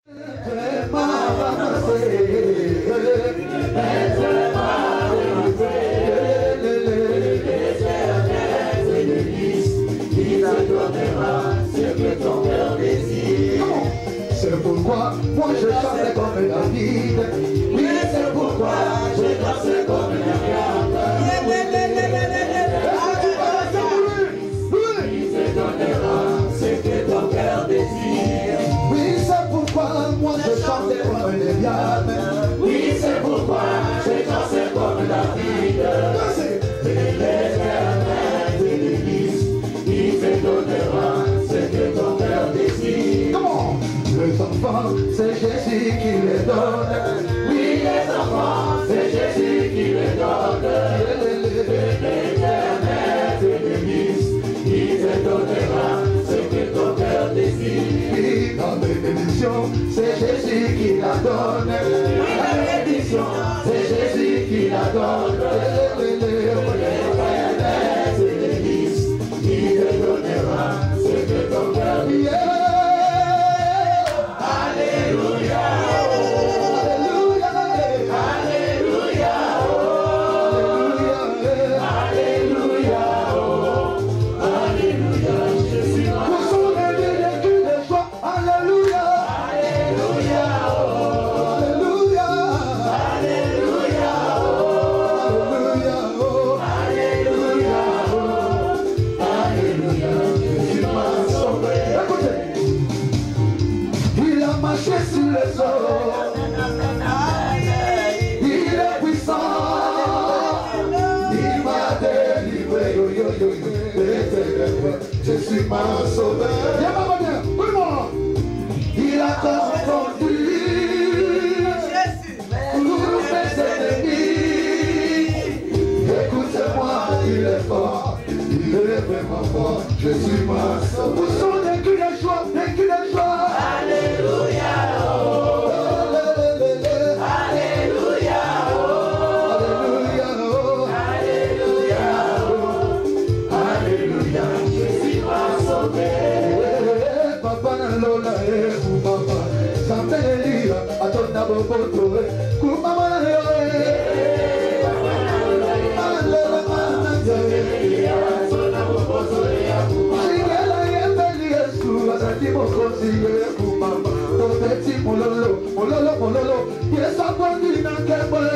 C'est pourquoi moi je chantais comme David. Oui, c'est pourquoi je dansais comme David. Il te donnera ce que ton cœur désire. Oui, c'est pourquoi moi je chantais comme David. Oui, c'est pourquoi je dansais comme David. L'Éternel de l'Église, il te donnera ce que ton cœur désire. Comment? Les enfants, c'est Jésus qui les donne. Oui, les enfants, c'est Jésus qui les donne. L'Éternel de l'Église, il te donnera ce que ton cœur désire. Oui, la bénédiction, c'est Jésus qui la donne. La bénédiction, c'est Jésus qui la donne. L'Éternel de l'Église, il te donnera ce que ton cœur désire. Alléluia, Alléluia, Alléluia, Alléluia, Alléluia, je suis là. Pour son aider les cris de joie, Alléluia, Alléluia, Alléluia, Alléluia, Alléluia, Alléluia, je suis ma sauvé. Écoutez. Il a marché sur les eaux. Il est puissant. Il m'a délivré. Je suis ma sauveur. Viens, maman, viens. Tout le monde. Il a confondu tous mes ennemis. Écoute-moi, il est fort. Il est vraiment fort. Je suis ma sauveur. Où sont les cris de joie? Les cris de joie. Alléluia, oh. Alléluia, oh. Alléluia, oh. Alléluia, oh. Alléluia, je suis pas sauvé. Papa Lola et Kumama, Santelia, Atona Boboto, Kumama Mololo, yes, I'm going to get away.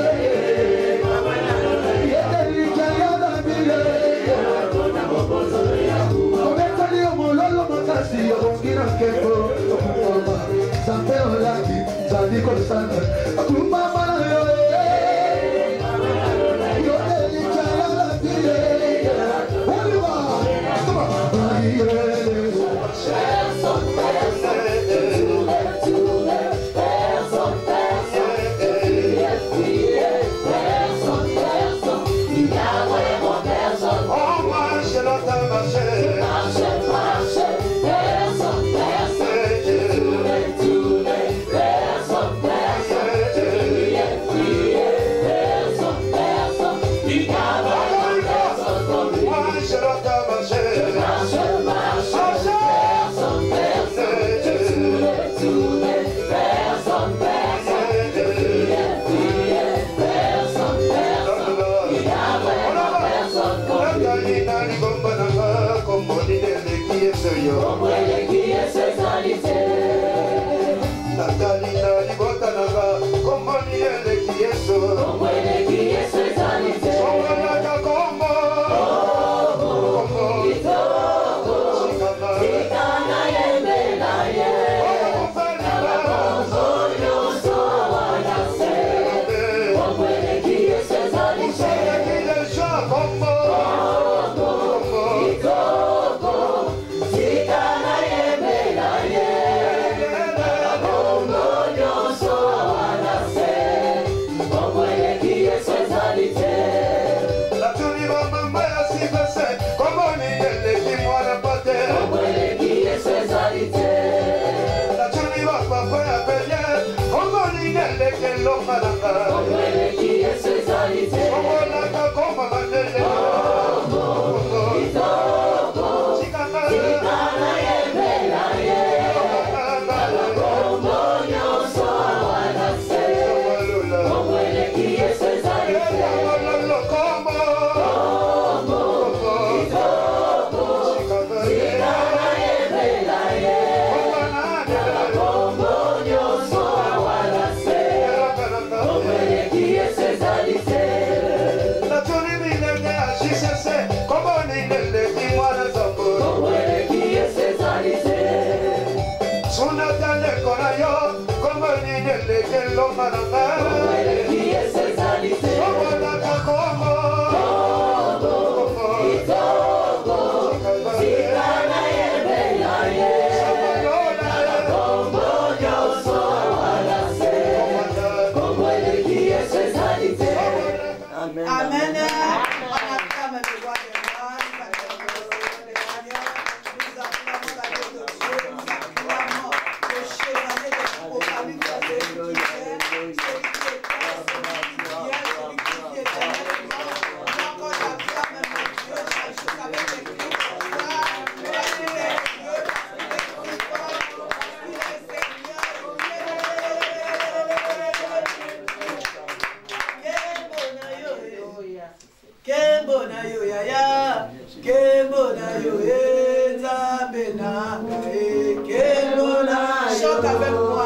Chante avec moi.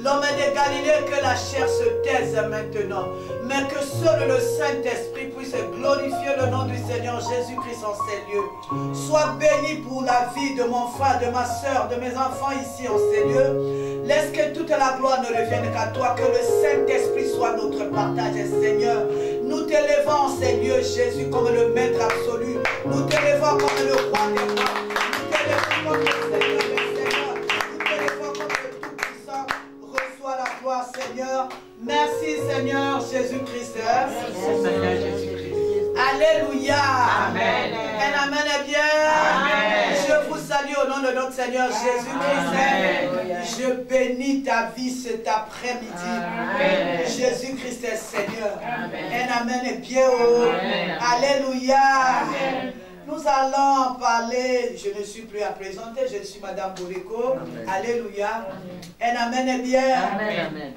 L'homme de Galilée, que la chair se taise maintenant, mais que seul le Saint-Esprit puisse glorifier le nom du Seigneur Jésus-Christ en ces lieux. Sois béni pour la vie de mon frère, de ma soeur, de mes enfants ici en ces lieux. Laisse que toute la gloire ne revienne qu'à toi, que le Saint-Esprit soit notre partage, Seigneur. Nous t'élevons en ces lieux, Jésus, comme le Maître absolu. Nous t'élevons comme le Roi des rois. Nous t'élevons comme le Seigneur des seigneurs. Nous t'élevons comme le Tout-Puissant. Reçois la gloire, Seigneur. Merci, Seigneur Jésus-Christ. Merci, Seigneur Jésus-Christ. Alléluia. le nom de Seigneur Jésus-Christ. Je bénis ta vie cet après-midi. Jésus-Christ est Seigneur. Un amen est bien haut. Alléluia. Nous allons parler, je ne suis plus à présenter, je suis Madame Boureko. Alléluia. Un amen est bien. Amen.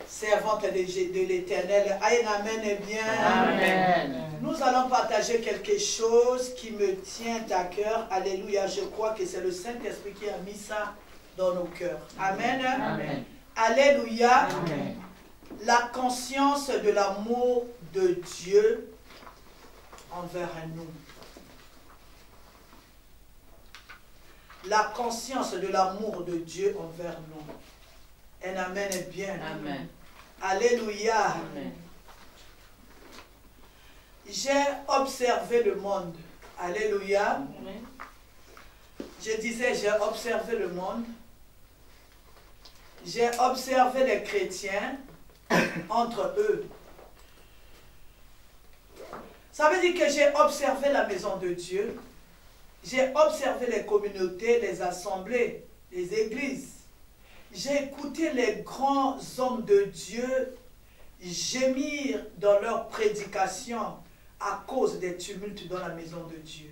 Servante de l'Éternel. Un amen est bien. Amen. Nous allons partager quelque chose qui me tient à cœur. Alléluia. Je crois que c'est le Saint-Esprit qui a mis ça dans nos cœurs. Amen. Amen. Alléluia. Amen. La conscience de l'amour de Dieu envers nous. La conscience de l'amour de Dieu envers nous. Un amen est bien. Amen. Alléluia. Amen. J'ai observé le monde. Alléluia. Amen. Je disais, j'ai observé le monde. J'ai observé les chrétiens entre eux. Ça veut dire que j'ai observé la maison de Dieu. J'ai observé les communautés, les assemblées, les églises. J'ai écouté les grands hommes de Dieu gémir dans leurs prédications à cause des tumultes dans la maison de Dieu.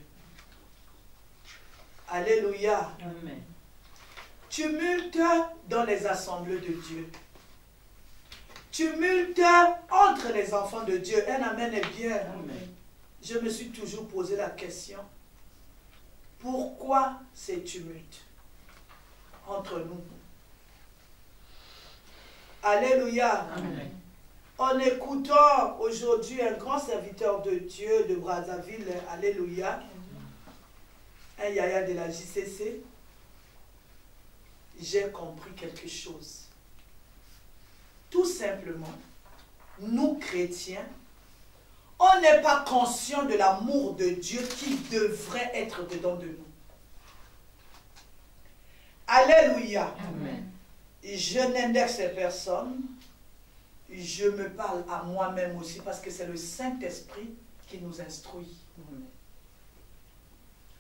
Alléluia. Amen. Tumulte dans les assemblées de Dieu. Tumulte entre les enfants de Dieu. Un amen est bien. Amen. Je me suis toujours posé la question. Pourquoi ces tumultes entre nous? Alléluia. Amen. En écoutant aujourd'hui un grand serviteur de Dieu de Brazzaville, alléluia, un yaya de la JCC, j'ai compris quelque chose. Tout simplement, nous chrétiens, on n'est pas conscient de l'amour de Dieu qui devrait être dedans de nous. Alléluia. Amen. Je n'indexe personne. Je me parle à moi-même aussi parce que c'est le Saint-Esprit qui nous instruit. Amen.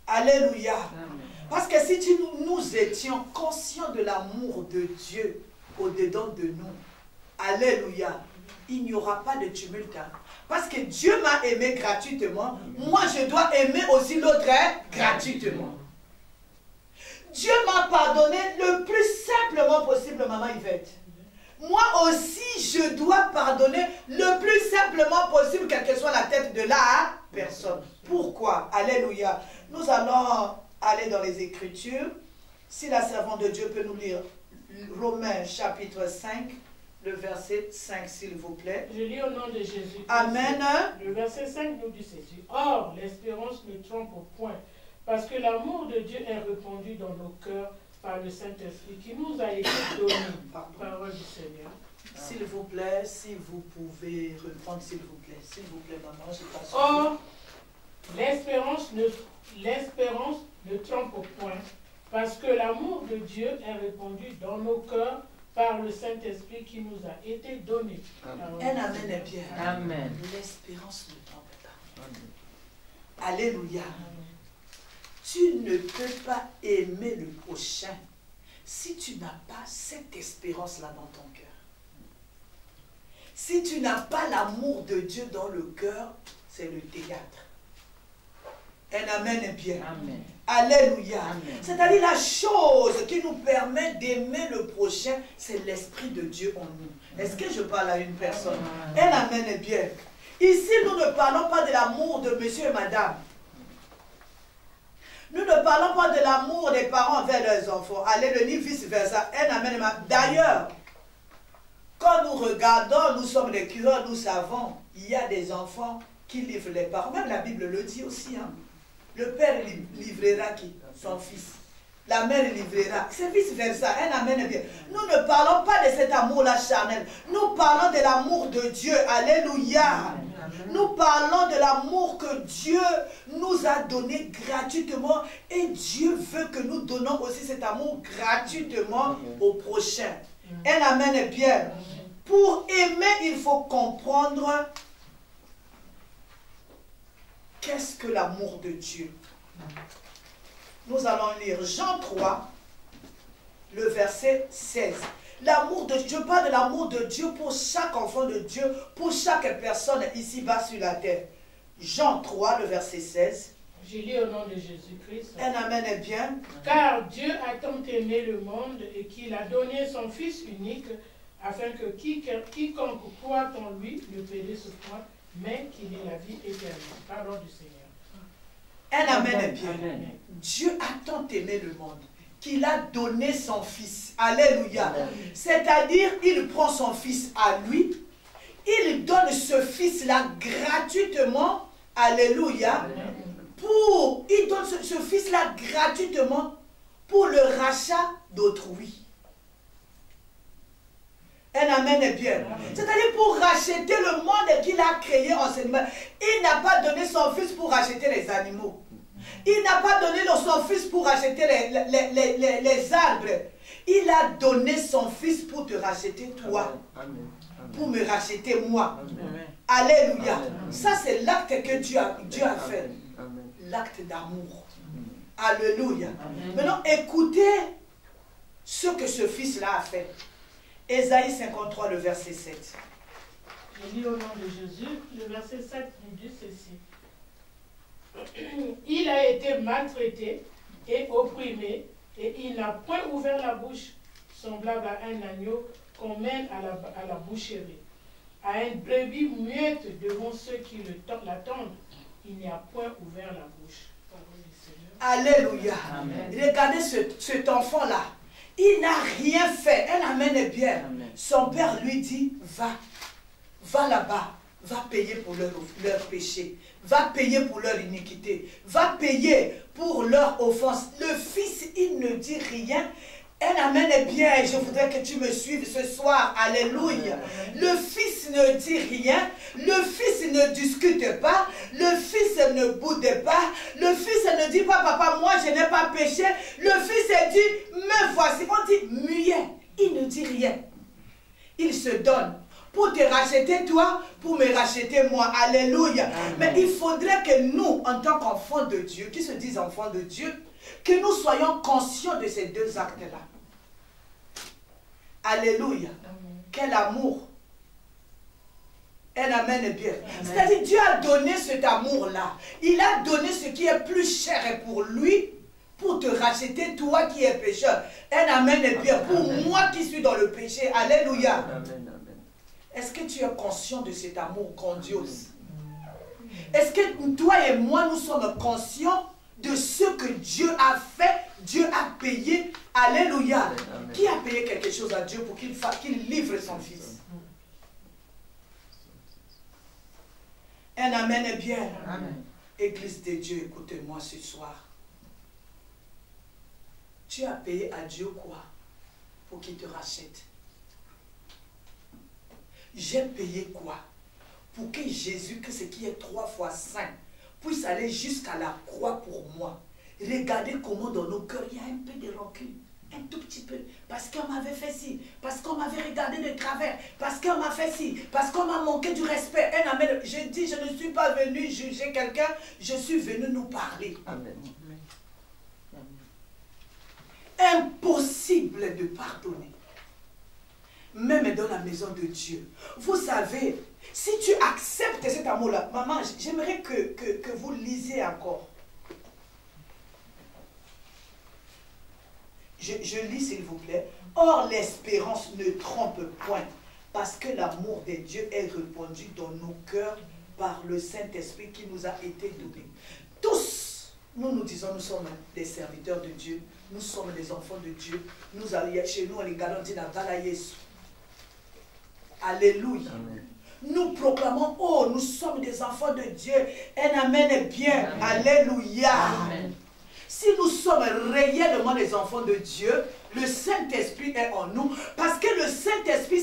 Alléluia. Amen. Parce que si nous étions conscients de l'amour de Dieu au-dedans de nous, alléluia, il n'y aura pas de tumulte. Parce que Dieu m'a aimé gratuitement, moi je dois aimer aussi l'autre gratuitement. Dieu m'a pardonné le plus simplement possible, maman Yvette. Moi aussi, je dois pardonner le plus simplement possible, quelle que soit la tête de la personne. Pourquoi? Alléluia. Nous allons aller dans les Écritures. Si la servante de Dieu peut nous lire Romains chapitre 5, le verset 5, s'il vous plaît. Je lis au nom de Jésus. Amen. Le verset 5 nous dit ceci. Or, l'espérance ne trompe point, parce que l'amour de Dieu est répandu dans nos cœurs par le Saint-Esprit qui nous a été donné. Parole du Seigneur. S'il vous plaît, si vous pouvez reprendre, s'il vous plaît. S'il vous plaît, maman, je passe. Or, l'espérance ne trompe point, parce que l'amour de Dieu est répandu dans nos cœurs par le Saint-Esprit qui nous a été donné. Un amen est bien. Amen. L'espérance ne trompe pas. Amen. Alléluia. Amen. Tu ne peux pas aimer le prochain si tu n'as pas cette espérance-là dans ton cœur. Si tu n'as pas l'amour de Dieu dans le cœur, c'est le théâtre. Un amen est bien. Amen. Alléluia. C'est-à-dire la chose qui nous permet d'aimer le prochain, c'est l'Esprit de Dieu en nous. Est-ce que je parle à une personne? Un amen est bien. Ici, nous ne parlons pas de l'amour de monsieur et madame. Nous ne parlons pas de l'amour des parents envers leurs enfants. Allez, ni vice-versa. Un amen. D'ailleurs, quand nous regardons, nous sommes des cureurs, nous savons, il y a des enfants qui livrent les parents. Même la Bible le dit aussi. Hein. Le père livrera qui? Son fils. La mère livrera. C'est vice-versa. Un amen bien. Nous ne parlons pas de cet amour-là charnel. Nous parlons de l'amour de Dieu. Alléluia. Nous parlons de l'amour que Dieu nous a donné gratuitement. Et Dieu veut que nous donnons aussi cet amour gratuitement au prochain. Un amen est bien. Pour aimer, il faut comprendre qu'est-ce que l'amour de Dieu. Nous allons lire Jean 3, le verset 16. L'amour de Dieu, je parle de l'amour de Dieu pour chaque enfant de Dieu, pour chaque personne ici-bas sur la terre. Jean 3, le verset 16. Je lis au nom de Jésus-Christ. Un amen est bien. Car Dieu a tant aimé le monde et qu'il a donné son Fils unique, afin que quiconque croit en lui ne périsse point, mais qu'il ait la vie éternelle. Parole du Seigneur. Un amen est bien. Amen. Dieu a tant aimé le monde qu'il a donné son Fils. Alléluia. C'est-à-dire, il prend son Fils à lui, il donne ce Fils-là gratuitement. Alléluia. Il donne ce Fils-là gratuitement pour le rachat d'autrui. Un amen est bien. C'est-à-dire pour racheter le monde qu'il a créé en cette main. Il n'a pas donné son Fils pour racheter les animaux. Il n'a pas donné son Fils pour racheter les arbres. Il a donné son Fils pour te racheter toi. Amen. Pour me racheter moi. Amen. Alléluia. Amen. Ça c'est l'acte que Dieu a fait. Amen. L'acte d'amour. Alléluia. Amen. Maintenant, écoutez ce que ce Fils-là a fait. Ésaïe 53, le verset 7. Je lis au nom de Jésus, le verset 7 nous dit ceci. Il a été maltraité et opprimé, et il n'a point ouvert la bouche, semblable à un agneau qu'on mène à la boucherie, à une brebis muette devant ceux qui l'attendent. Il n'y a point ouvert la bouche. Alléluia. Amen. Regardez cet enfant-là. Il n'a rien fait. Un amen est bien. Amen. Son père lui dit, va là-bas. Va payer pour leur péché. Va payer pour leur iniquité. Va payer pour leur offense. Le Fils, il ne dit rien. Un amen est bien. Je voudrais que tu me suives ce soir. Alléluia. Le Fils ne dit rien. Le Fils ne discute pas. Le Fils ne boude pas. Le Fils ne dit pas, papa, moi je n'ai pas péché. Le Fils dit, me voici. On dit muet. Il ne dit rien. Il se donne pour te racheter toi, pour me racheter moi. Alléluia. Amen. Mais il faudrait que nous, en tant qu'enfants de Dieu, qui se disent enfants de Dieu, que nous soyons conscients de ces deux actes-là. Alléluia. Amen. Quel amour. Un amen est bien. C'est-à-dire, Dieu a donné cet amour-là. Il a donné ce qui est plus cher pour lui, pour te racheter, toi qui es pécheur. Un amen est bien. Pour moi qui suis dans le péché. Alléluia. Amen. Est-ce que tu es conscient de cet amour grandiose? Est-ce que toi et moi, nous sommes conscients de ce que Dieu a fait? Dieu a payé. Alléluia. Amen. Qui a payé quelque chose à Dieu pour qu'il livre son Fils? Un amen est bien. Amen. Église de Dieu, écoutez-moi ce soir. Tu as payé à Dieu quoi? Pour qu'il te rachète. J'ai payé quoi? Pour que Jésus, que ce qui est 3 fois saint, puisse aller jusqu'à la croix pour moi. Regardez comment dans nos cœurs, il y a un peu de rancune. Un tout petit peu. Parce qu'on m'avait fait ci. Parce qu'on m'avait regardé de travers. Parce qu'on m'a fait ci. Parce qu'on m'a manqué du respect. Un amen. Je dis, je ne suis pas venu juger quelqu'un. Je suis venu nous parler. Amen. Impossible de pardonner. Même dans la maison de Dieu. Vous savez, si tu acceptes cet amour-là, maman, j'aimerais que vous lisiez encore. Je lis s'il vous plaît. Or l'espérance ne trompe point, parce que l'amour de Dieu est répandu dans nos cœurs par le Saint-Esprit qui nous a été donné. Tous, nous disons, nous sommes des serviteurs de Dieu, nous sommes des enfants de Dieu. Nous allons chez nous, on les garantit dans la Jésus. Alléluia. Amen. Nous proclamons, oh, nous sommes des enfants de Dieu. Un amen est bien. Amen. Alléluia. Amen. Si nous sommes réellement des enfants de Dieu, le Saint-Esprit est en nous. Parce que le Saint-Esprit,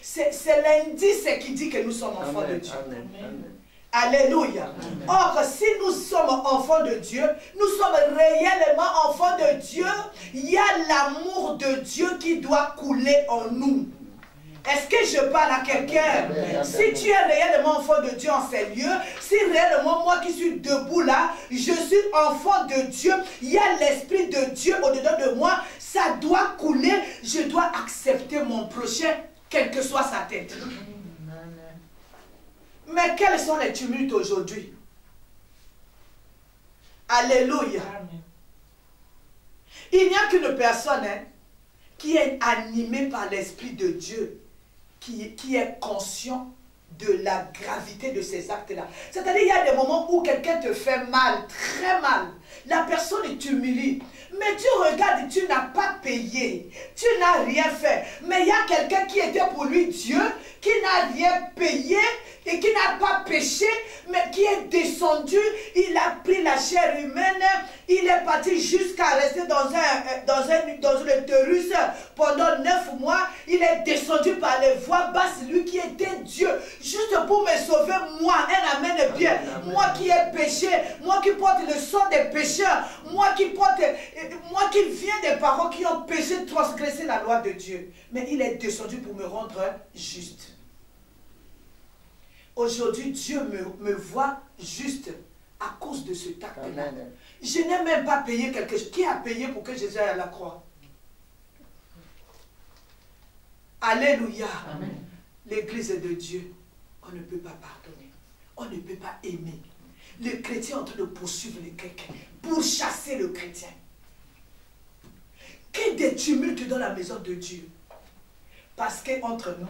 c'est l'indice qui dit que nous sommes enfants de Dieu. Amen. Amen. Alléluia. Amen. Or, si nous sommes enfants de Dieu, nous sommes réellement enfants de Dieu, il y a l'amour de Dieu qui doit couler en nous. Est-ce que je parle à quelqu'un? Si tu es réellement enfant de Dieu en ces lieux, si réellement moi qui suis debout là, je suis enfant de Dieu, il y a l'Esprit de Dieu au-dedans de moi, ça doit couler, je dois accepter mon prochain, quelle que soit sa tête. Mais quels sont les tumultes aujourd'hui? Alléluia. Il n'y a qu'une personne qui est animée par l'Esprit de Dieu, qui est conscient de la gravité de ces actes-là. C'est-à-dire, il y a des moments où quelqu'un te fait mal, très mal. La personne t'humilie. Mais tu regardes, tu n'as pas payé. Tu n'as rien fait. Mais il y a quelqu'un qui était pour lui Dieu, qui n'a rien payé et qui n'a pas péché, mais qui est descendu. Il a pris la chair humaine. Il est parti jusqu'à rester dans une utérus pendant 9 mois. Il est descendu par les voies basses, lui qui était Dieu, juste pour me sauver moi. Un amen bien. Moi qui ai péché, moi qui porte le sang des pécheurs, moi qui viens des parents qui ont péché, transgressé la loi de Dieu. Mais il est descendu pour me rendre juste. Aujourd'hui, Dieu me voit juste à cause de ce acte-là. Je n'ai même pas payé quelque chose. Qui a payé pour que Jésus aille à la croix? Alléluia. L'église de Dieu, on ne peut pas pardonner. On ne peut pas aimer. Le chrétien est en train de poursuivre le chrétien, pour chasser le chrétien. Qu'il y ait des tumultes dans la maison de Dieu. Parce qu'entre nous,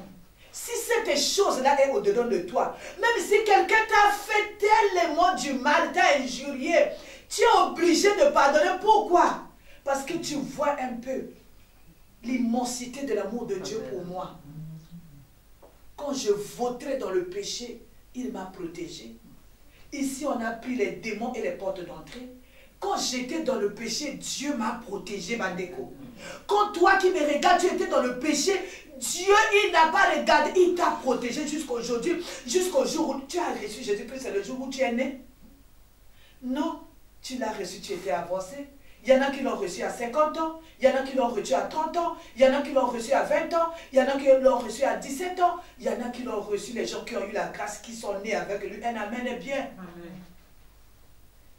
si cette chose-là est au-dedans de toi, même si quelqu'un t'a fait tellement du mal, t'a injurié, tu es obligé de pardonner. Pourquoi? Parce que tu vois un peu l'immensité de l'amour de Dieu pour moi. Quand je vautrais dans le péché, il m'a protégé. Ici, on a pris les démons et les portes d'entrée. Quand j'étais dans le péché, Dieu m'a protégé, Mandeko. Quand toi qui me regardes, tu étais dans le péché, Dieu, il n'a pas regardé, il t'a protégé jusqu'aujourd'hui, jusqu'au jour où tu as reçu Jésus-Christ, c'est le jour où tu es né. Non, tu l'as reçu, tu étais avancé. Il y en a qui l'ont reçu à 50 ans, il y en a qui l'ont reçu à 30 ans, il y en a qui l'ont reçu à 20 ans, il y en a qui l'ont reçu à 17 ans, il y en a qui l'ont reçu, les gens qui ont eu la grâce, qui sont nés avec lui. Un amen est bien. Amen.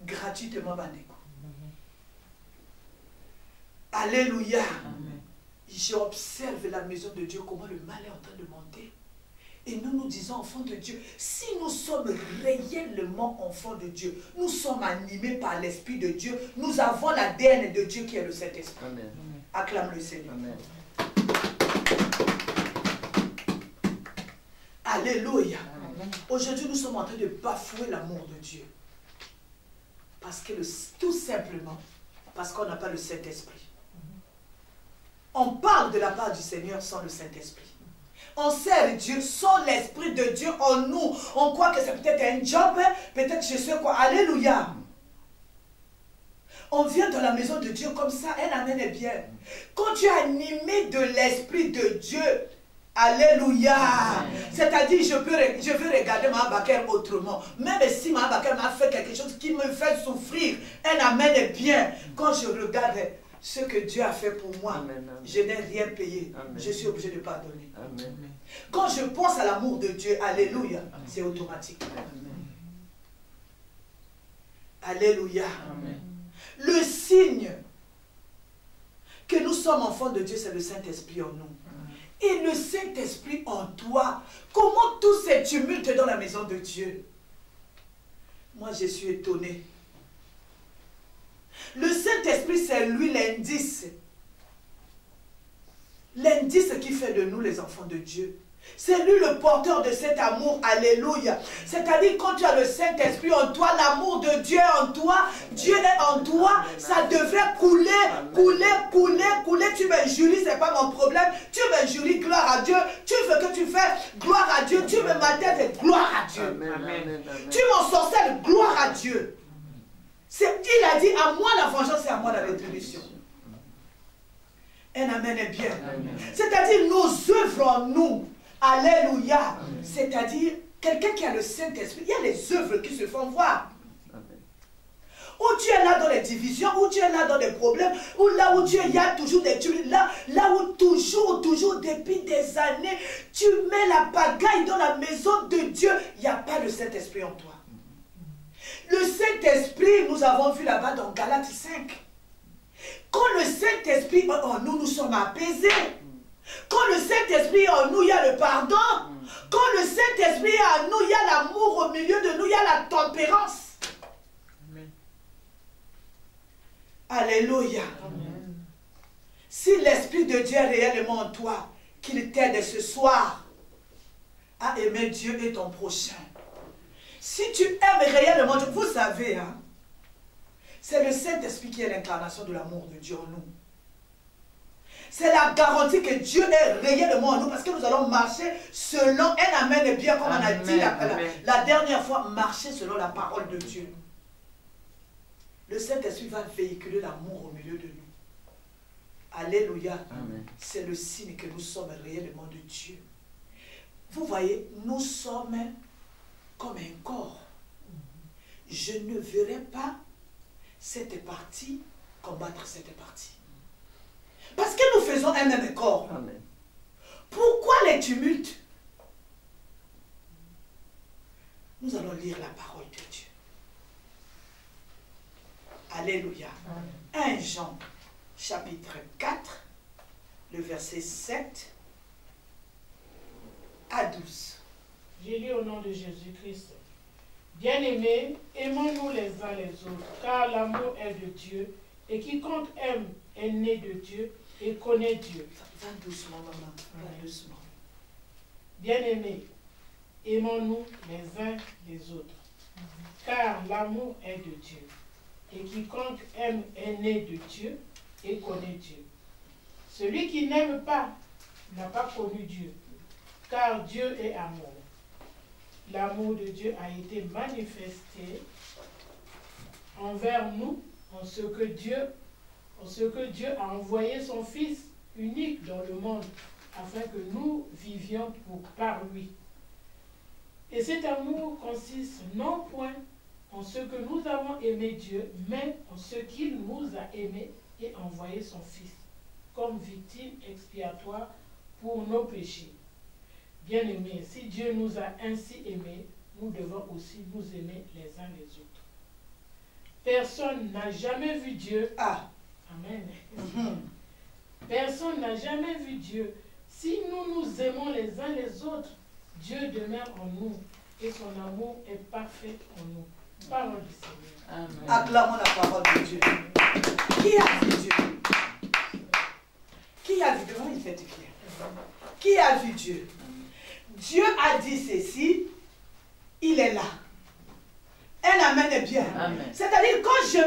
Gratuitement, Bandeko. Alléluia. J'observe la maison de Dieu, comment le mal est en train de monter. Et nous nous disons, enfants de Dieu, si nous sommes réellement enfants de Dieu, nous sommes animés par l'Esprit de Dieu, nous avons l'ADN de Dieu qui est le Saint-Esprit. Acclame le Seigneur. Amen. Alléluia. Aujourd'hui, nous sommes en train de bafouer l'amour de Dieu. Parce que tout simplement, parce qu'on n'a pas le Saint-Esprit. On parle de la part du Seigneur sans le Saint-Esprit. On sert Dieu sans l'Esprit de Dieu en nous. On croit que c'est peut-être un job, peut-être je sais quoi. Alléluia. On vient dans la maison de Dieu comme ça, un amen est bien. Quand tu es animé de l'Esprit de Dieu, alléluia. C'est-à-dire, je veux regarder ma Baker autrement. Même si ma Baker m'a fait quelque chose qui me fait souffrir, un amen est bien. Quand je regarde ce que Dieu a fait pour moi, amen, amen. Je n'ai rien payé. Amen. Je suis obligé de pardonner. Amen. Quand je pense à l'amour de Dieu, alléluia, c'est automatique. Amen. Alléluia. Amen. Le signe que nous sommes enfants de Dieu, c'est le Saint-Esprit en nous. Et le Saint-Esprit en toi. Comment tous ces tumultes dans la maison de Dieu? Moi, je suis étonné. Le Saint-Esprit, c'est lui l'indice. L'indice qui fait de nous les enfants de Dieu. C'est lui le porteur de cet amour. Alléluia. C'est-à-dire, quand tu as le Saint-Esprit en toi, l'amour de Dieu est en toi, Dieu est en toi, ça devrait couler, couler, couler, couler. Tu m'injuries, ce n'est pas mon problème. Tu m'injuries, gloire à Dieu. Tu veux que tu fasses gloire à Dieu. Tu me m'attends, gloire à Dieu. Amen. Tu m'ensorcelles, gloire à Dieu. Il a dit, à moi la vengeance et à moi la rétribution. Un amen est bien. C'est-à-dire, nos œuvres en nous. Alléluia. C'est-à-dire, quelqu'un qui a le Saint-Esprit, il y a les œuvres qui se font voir. Où tu es là dans les divisions, où tu es là dans des problèmes, ou là où il y a toujours des tumulte, là où toujours, depuis des années, tu mets la pagaille dans la maison de Dieu, il n'y a pas le Saint-Esprit en toi. Le Saint-Esprit, nous avons vu là-bas dans Galates 5. Quand le Saint-Esprit en nous, nous sommes apaisés. Quand le Saint-Esprit en nous, il y a le pardon. Quand le Saint-Esprit en nous, il y a l'amour au milieu de nous, il y a la tempérance. Amen. Alléluia. Amen. Si l'Esprit de Dieu est réellement en toi, qu'il t'aide ce soir à aimer Dieu et ton prochain. Si tu aimes réellement Dieu, vous savez, hein, c'est le Saint-Esprit qui est l'incarnation de l'amour de Dieu en nous. C'est la garantie que Dieu est réellement en nous parce que nous allons marcher selon un amen et bien comme on a dit la dernière fois, marcher selon la parole de Dieu. Le Saint-Esprit va véhiculer l'amour au milieu de nous. Alléluia. C'est le signe que nous sommes réellement de Dieu. Vous voyez, nous sommes comme un corps. Je ne verrai pas cette partie combattre cette partie. Parce que nous faisons un même corps. Amen. Pourquoi les tumultes? Nous allons lire la parole de Dieu. Alléluia. Amen. 1 Jean, chapitre 4, le verset 7 à 12. J'ai lu au nom de Jésus-Christ. Bien-aimés, aimons-nous les uns les autres, car l'amour est de Dieu, et quiconque aime est né de Dieu et connaît Dieu. Va doucement, maman. Va doucement. Bien-aimés, aimons-nous les uns les autres, car l'amour est de Dieu, et quiconque aime est né de Dieu et connaît Dieu. Celui qui n'aime pas n'a pas connu Dieu, car Dieu est amour. L'amour de Dieu a été manifesté envers nous en ce que Dieu a envoyé son Fils unique dans le monde, afin que nous vivions par lui. Et cet amour consiste non point en ce que nous avons aimé Dieu, mais en ce qu'il nous a aimés et envoyé son Fils, comme victime expiatoire pour nos péchés. Bien-aimés, si Dieu nous a ainsi aimés, nous devons aussi nous aimer les uns les autres. Personne n'a jamais vu Dieu. Amen. Personne n'a jamais vu Dieu. Si nous nous aimons les uns les autres, Dieu demeure en nous et son amour est parfait en nous. Parole du Seigneur. Amen. Acclamons la parole de Dieu. Qui a vu Dieu? Qui a vu Dieu? Comment il fait du pied? Qui a vu Dieu? Dieu a dit ceci, il est là. Un amen est bien. C'est-à-dire, quand je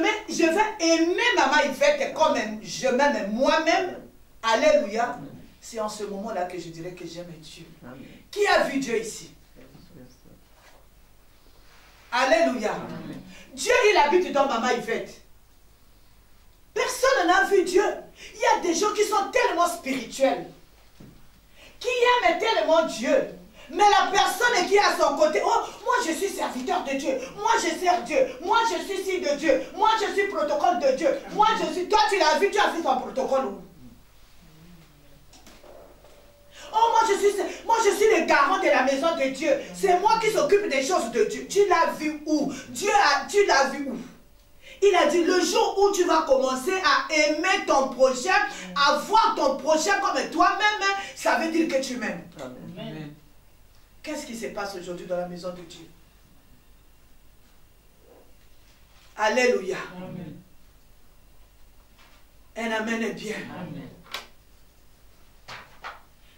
vais aimer Maman Yvette comme je m'aime moi-même, alléluia, c'est en ce moment-là que je dirais que j'aime Dieu. Amen. Qui a vu Dieu ici? Alléluia. Amen. Dieu, il habite dans Maman Yvette. Personne n'a vu Dieu. Il y a des gens qui sont tellement spirituels, qui aiment tellement Dieu. Mais la personne qui est à son côté, oh, moi je suis serviteur de Dieu, moi je sers Dieu, moi je suis ci de Dieu, moi je suis protocole de Dieu, moi je suis... Toi tu l'as vu, tu as vu ton protocole où? Oh, moi je suis le garant de la maison de Dieu, c'est moi qui s'occupe des choses de Dieu. Tu l'as vu où? Tu l'as vu où? Il a dit, le jour où tu vas commencer à aimer ton prochain, à voir ton prochain comme toi-même, ça veut dire que tu m'aimes. Amen. Qu'est-ce qui se passe aujourd'hui dans la maison de Dieu? Alléluia. Amen. Un amen est bien. Amen.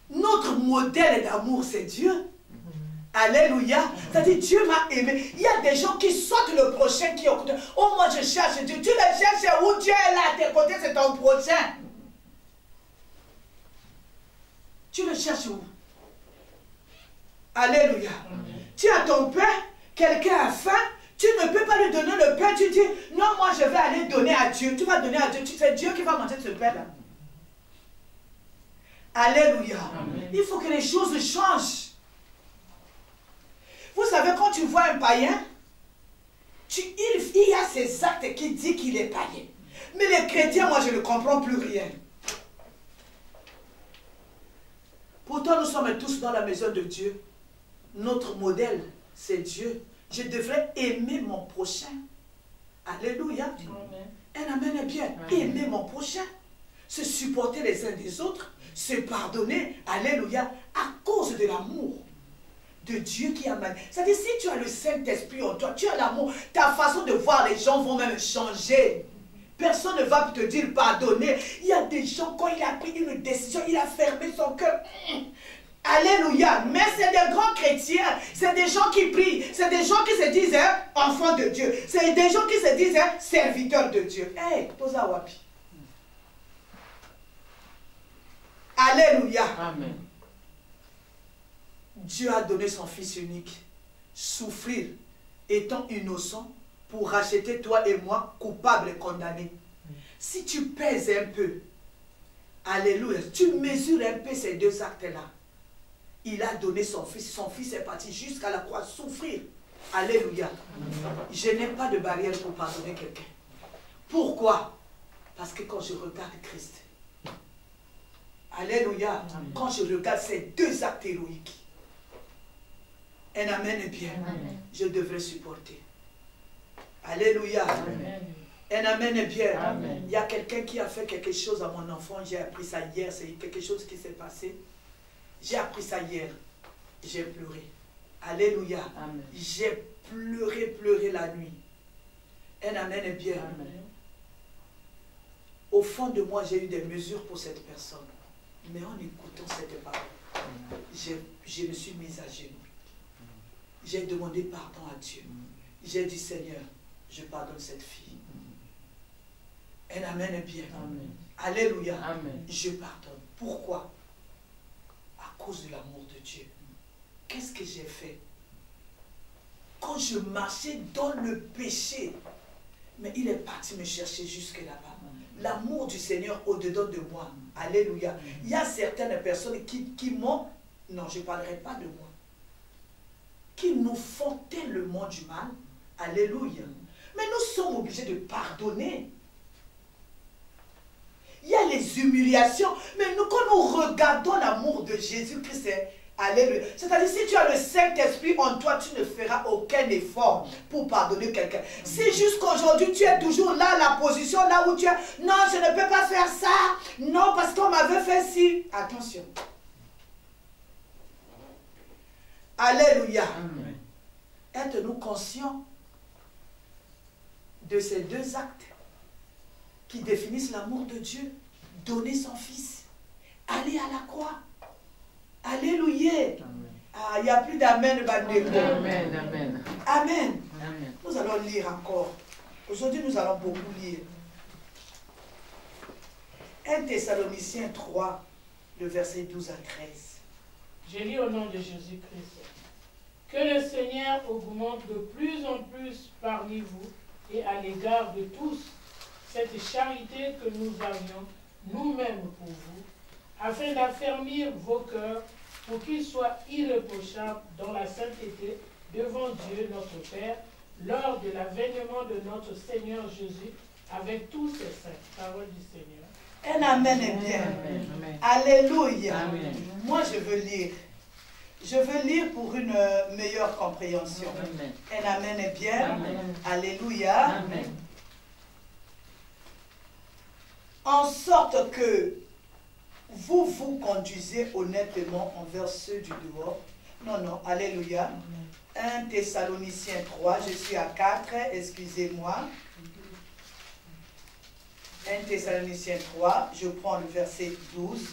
Notre modèle d'amour, c'est Dieu. Alléluia. C'est-à-dire, Dieu m'a aimé. Il y a des gens qui sortent le prochain qui est au côté. Oh, moi je cherche Dieu. Tu le cherches où? Dieu est là à tes côtés, c'est ton prochain. Tu le cherches où? Alléluia. Tu as ton pain, quelqu'un a faim, tu ne peux pas lui donner le pain, tu dis, non, moi je vais aller donner à Dieu. Tu vas donner à Dieu, c'est Dieu qui va manger ce pain-là. Alléluia. Amen. Il faut que les choses changent. Vous savez, quand tu vois un païen, il y a ces actes qui disent qu'il est païen. Mais les chrétiens, moi, je ne comprends plus rien. Pourtant, nous sommes tous dans la maison de Dieu. Notre modèle, c'est Dieu. Je devrais aimer mon prochain. Alléluia. Un amen est bien. Aimer mon prochain. Se supporter les uns des autres. Se pardonner. Alléluia. À cause de l'amour de Dieu qui amène. C'est-à-dire, si tu as le Saint-Esprit en toi, tu as l'amour, ta façon de voir les gens vont même changer. Personne ne va te dire pardonner. Il y a des gens, quand il a pris une décision, il a fermé son cœur. Alléluia. Mais c'est des grands chrétiens. C'est des gens qui prient. C'est des gens qui se disent enfants de Dieu. C'est des gens qui se disent serviteurs de Dieu. Hey, Toza Wapi. Alléluia. Amen. Dieu a donné son Fils unique. Souffrir étant innocent pour racheter toi et moi, coupables et condamnés. Si tu pèses un peu, alléluia, tu mesures un peu ces deux actes-là. Il a donné son Fils est parti jusqu'à la croix souffrir. Alléluia. Je n'ai pas de barrière pour pardonner quelqu'un. Pourquoi? Parce que quand je regarde Christ, alléluia, quand je regarde ces deux actes héroïques, un amen est bien, je devrais supporter. Alléluia. Amen. Un amen est bien. Amen. Il y a quelqu'un qui a fait quelque chose à mon enfant, j'ai appris ça hier, c'est quelque chose qui s'est passé. J'ai appris ça hier, j'ai pleuré. Alléluia. Amen. J'ai pleuré la nuit. Un amen est bien. Amen. Au fond de moi, j'ai eu des mesures pour cette personne. Mais en écoutant cette parole, je me suis mise à genoux. J'ai demandé pardon à Dieu. J'ai dit, Seigneur, je pardonne cette fille. Un amen est bien. Amen. Alléluia. Amen. Je pardonne. Pourquoi? À cause de l'amour de Dieu. Qu'est-ce que j'ai fait? Quand je marchais dans le péché, mais il est parti me chercher jusque là-bas. L'amour du Seigneur au-dedans de moi. Alléluia. Il y a certaines personnes qui m'ont... Non, je ne parlerai pas de moi. Qui nous font tellement du mal. Alléluia. Mais nous sommes obligés de pardonner. Il y a les humiliations. Mais nous, quand nous regardons l'amour de Jésus-Christ, alléluia. C'est-à-dire, si tu as le Saint-Esprit en toi, tu ne feras aucun effort pour pardonner quelqu'un. Si jusqu'aujourd'hui, tu es toujours là, la position là où tu es, non, je ne peux pas faire ça. Non, parce qu'on m'avait fait ci. Attention. Alléluia. Amen. Êtes-nous conscients de ces deux actes qui définissent l'amour de Dieu? Donner son Fils, aller à la croix. Alléluia. Amen. Ah, il n'y a plus d'amen, Bandeko. Amen. Amen. Amen. Amen. Nous allons lire encore. Aujourd'hui, nous allons beaucoup lire. 1 Thessaloniciens 3, le verset 12 à 13. Je lis au nom de Jésus-Christ. Que le Seigneur augmente de plus en plus parmi vous et à l'égard de tous cette charité que nous avions nous-mêmes pour vous, afin d'affermir vos cœurs pour qu'ils soient irréprochables dans la sainteté devant Dieu notre Père, lors de l'avènement de notre Seigneur Jésus avec tous ses saints. Parole du Seigneur. Un amen est bien. Amen. Alléluia. Amen. Moi, je veux lire. Je veux lire pour une meilleure compréhension. Amen. Un amen est bien. Amen. Alléluia. Amen. En sorte que vous vous conduisez honnêtement envers ceux du dehors. Non, non, alléluia. 1 Thessaloniciens 3, je suis à 4, excusez-moi. 1 Thessaloniciens 3, je prends le verset 12.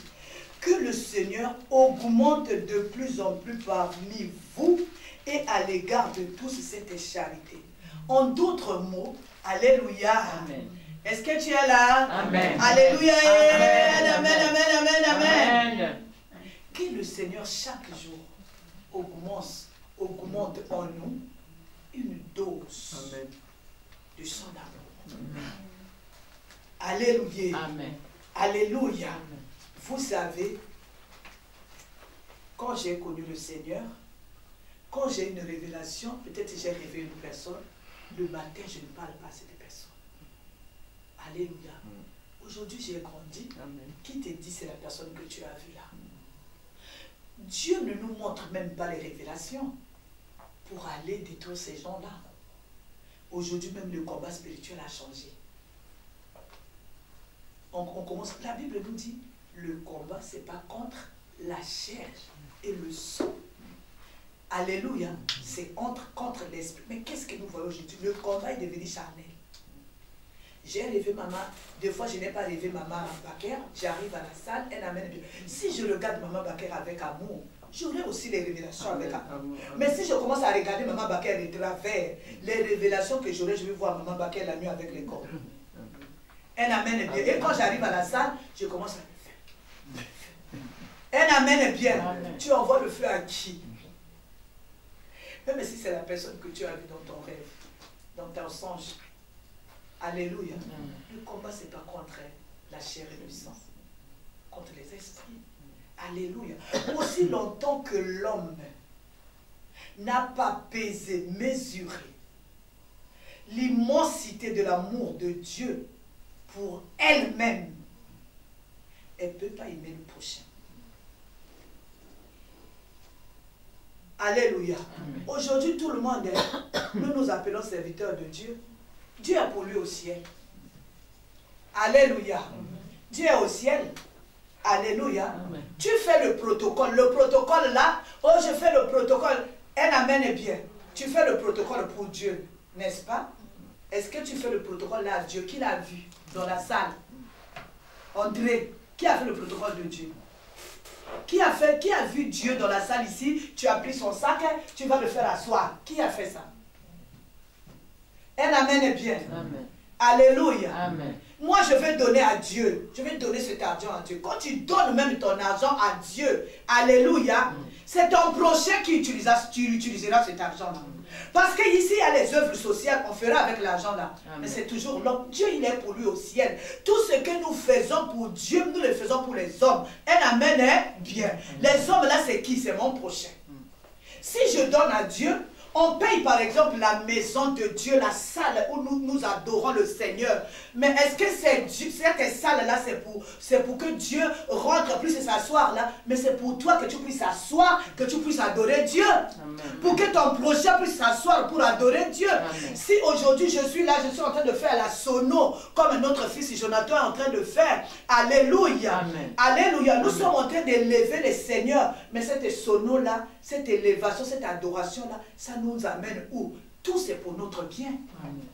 Que le Seigneur augmente de plus en plus parmi vous et à l'égard de tous cette charité. En d'autres mots, alléluia. Amen. Est-ce que tu es là? Amen. Alléluia. Amen. Amen, amen, amen, amen. Amen. Que le Seigneur chaque jour augmente en nous une dose Amen. de son amour. Alléluia. Amen. Alléluia. Vous savez, quand j'ai connu le Seigneur, quand j'ai une révélation, peut-être j'ai rêvé une personne, le matin, je ne parle pas à cette personne. Alléluia. Aujourd'hui, j'ai grandi. Amen. Qui te dit c'est la personne que tu as vue là? Dieu ne nous montre même pas les révélations pour aller détruire ces gens-là. Aujourd'hui, même le combat spirituel a changé. On commence, la Bible nous dit, le combat, ce n'est pas contre la chair et le sang. Alléluia. C'est contre l'esprit. Mais qu'est-ce que nous voyons aujourd'hui? Le combat est devenu charnel. J'ai rêvé maman, des fois je n'ai pas rêvé maman Baker, j'arrive à la salle, elle amène bien. Si je regarde maman Baker avec amour, j'aurai aussi les révélations avec amour. Mais si je commence à regarder maman Baker de travers, les révélations que j'aurai, je vais voir maman Baker la nuit avec les corps. Elle amène bien. Et quand j'arrive à la salle, je commence à le faire. Elle amène bien. Amen. Tu envoies le feu à qui? Même si c'est la personne que tu as vue dans ton rêve, dans ton songe. Alléluia. Le combat, ce n'est pas contre la chair et le sang, contre les esprits. Alléluia. Aussi longtemps que l'homme n'a pas pesé, mesuré l'immensité de l'amour de Dieu pour elle-même, elle ne peut pas aimer le prochain. Alléluia. Aujourd'hui, tout le monde est, nous nous appelons serviteurs de Dieu. Dieu est pour lui au ciel. Alléluia. Dieu est au ciel. Alléluia. Amen. Tu fais le protocole. Le protocole là, oh je fais le protocole. Un amen est bien. Tu fais le protocole pour Dieu, n'est-ce pas? Est-ce que tu fais le protocole là à Dieu? Qui l'a vu dans la salle? André, qui a fait le protocole de Dieu? Qui a vu Dieu dans la salle ici? Tu as pris son sac, tu vas le faire asseoir. Qui a fait ça? Un amen est bien. Amen. Alléluia. Amen. Moi, je vais donner à Dieu. Je vais donner cet argent à Dieu. Quand tu donnes même ton argent à Dieu, alléluia, c'est ton prochain qui utilisera cet argent-là. Parce qu'ici, il y a les œuvres sociales qu'on fera avec l'argent-là. Mais c'est toujours l'homme. Dieu, il est pour lui au ciel. Tout ce que nous faisons pour Dieu, nous le faisons pour les hommes. Un amen est bien. Les hommes, là, c'est qui? C'est mon prochain. Si je donne à Dieu, on paye par exemple la maison de Dieu, la salle où nous adorons le Seigneur. Mais est-ce que cette salle-là, c'est pour que Dieu rentre, puisse s'asseoir là? Mais c'est pour toi que tu puisses s'asseoir, que tu puisses adorer Dieu. Amen. Pour que ton prochain puisse s'asseoir pour adorer Dieu. Amen. Si aujourd'hui je suis là, je suis en train de faire la sono, comme notre fils Jonathan est en train de faire. Alléluia. Amen. Alléluia. Nous sommes en train d'élever le Seigneur. Mais cette sono-là, cette élévation, cette adoration-là, ça nous amène où? Tout c'est pour notre bien. Amen.